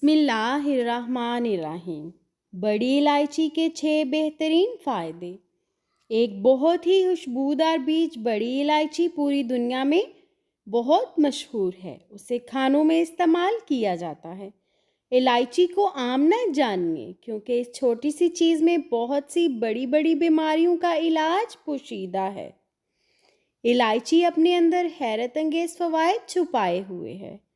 बिस्मिल्लाहिर्रहमानिर्रहीम। बड़ी इलायची के 6 बेहतरीन फ़ायदे। एक बहुत ही खुशबूदार बीज बड़ी इलायची पूरी दुनिया में बहुत मशहूर है। उसे खानों में इस्तेमाल किया जाता है। इलायची को आम न जानिए, क्योंकि इस छोटी सी चीज़ में बहुत सी बड़ी बड़ी बीमारियों का इलाज पोशीदा है। इलायची अपने अंदर हैरत अंगेज़ फ़वाइद छुपाए हुए है।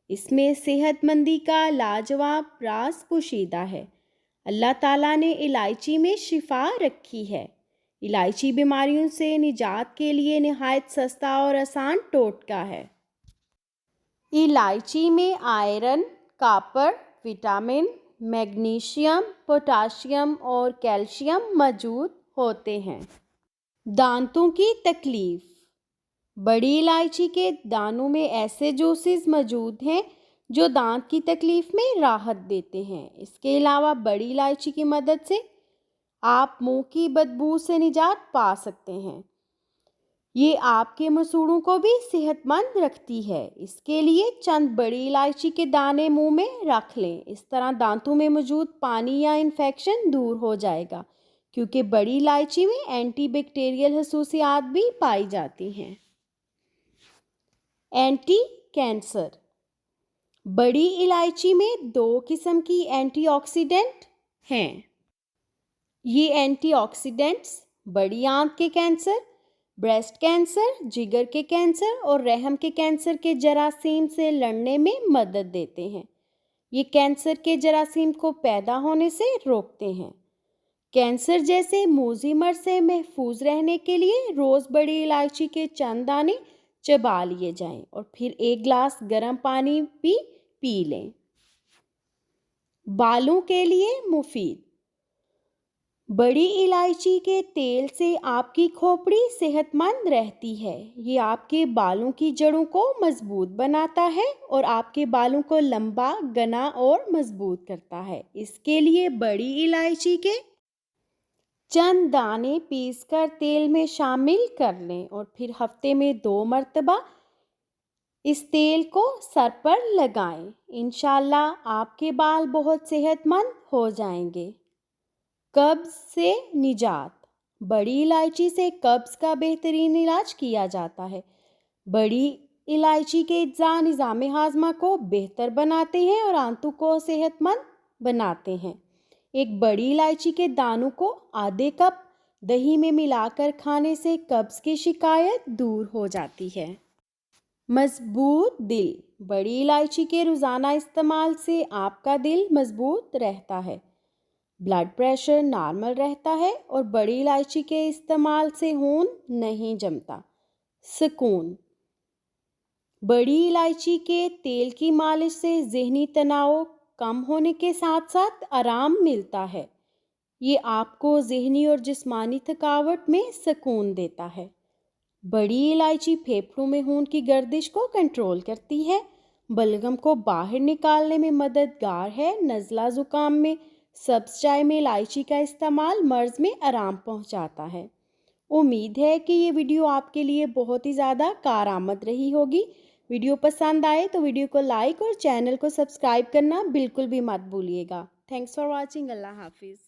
इसमें सेहतमंदी का लाजवाब राज पोशीदा है। अल्लाह ताला ने इलायची में शिफा रखी है। इलायची बीमारियों से निजात के लिए नहायत सस्ता और आसान टोटका है। इलायची में iron, copper, vitamin, magnesium, potassium और कैल्शियम मौजूद होते हैं। दांतों की तकलीफ़। बड़ी इलायची के दानों में ऐसे जूसेस मौजूद हैं जो दांत की तकलीफ़ में राहत देते हैं। इसके अलावा बड़ी इलायची की मदद से आप मुंह की बदबू से निजात पा सकते हैं। ये आपके मसूड़ों को भी सेहतमंद रखती है। इसके लिए चंद बड़ी इलायची के दाने मुंह में रख लें। इस तरह दांतों में मौजूद पानी या इन्फेक्शन दूर हो जाएगा, क्योंकि बड़ी इलायची में एंटी बैक्टीरियल खसूसियात भी पाई जाती हैं। Anti cancer. बड़ी इलायची में 2 किस्म की एंटीऑक्सीडेंट हैं। ये एंटीऑक्सीडेंट्स बड़ी आंत के कैंसर, ब्रेस्ट कैंसर, जिगर के कैंसर और रहम के कैंसर के जरासीम से लड़ने में मदद देते हैं। ये कैंसर के जरासीम को पैदा होने से रोकते हैं। कैंसर जैसे मूजी मर्ज से महफूज रहने के लिए रोज़ बड़ी इलायची के चंद दाने चबा लिए जाएं और फिर 1 गिलास गर्म पानी भी पी लें। बालों के लिए मुफीद। बड़ी इलायची के तेल से आपकी खोपड़ी सेहतमंद रहती है। ये आपके बालों की जड़ों को मजबूत बनाता है और आपके बालों को लंबा, घना और मजबूत करता है। इसके लिए बड़ी इलायची के चंद दाने पीसकर तेल में शामिल कर लें और फिर हफ्ते में 2 मरतबा इस तेल को सर पर लगाएं। इंशाल्लाह आपके बाल बहुत सेहतमंद हो जाएंगे। कब्ज़ से निजात। बड़ी इलायची से कब्ज़ का बेहतरीन इलाज किया जाता है। बड़ी इलायची के अज्जा निज़ाम हाज़मा को बेहतर बनाते हैं और आंतों को सेहतमंद बनाते हैं। एक बड़ी इलायची के दानों को आधे कप दही में मिलाकर खाने से कब्ज़ की शिकायत दूर हो जाती है। मजबूत दिल। बड़ी इलायची के रोज़ाना इस्तेमाल से आपका दिल मजबूत रहता है, ब्लड प्रेशर नॉर्मल रहता है और बड़ी इलायची के इस्तेमाल से खून नहीं जमता। सुकून। बड़ी इलायची के तेल की मालिश से ज़हनी तनाव कम होने के साथ साथ आराम मिलता है। ये आपको ज़हनी और जिस्मानी थकावट में सुकून देता है। बड़ी इलायची फेफड़ों में खून की गर्दिश को कंट्रोल करती है, बलगम को बाहर निकालने में मददगार है। नज़ला ज़ुकाम में सब्ज़ चाय में इलायची का इस्तेमाल मर्ज़ में आराम पहुंचाता है। उम्मीद है कि ये वीडियो आपके लिए बहुत ही ज़्यादा कारआमद रही होगी। वीडियो पसंद आए तो वीडियो को लाइक और चैनल को सब्सक्राइब करना बिल्कुल भी मत भूलिएगा। Thanks for watching. अल्लाह हाफिज़।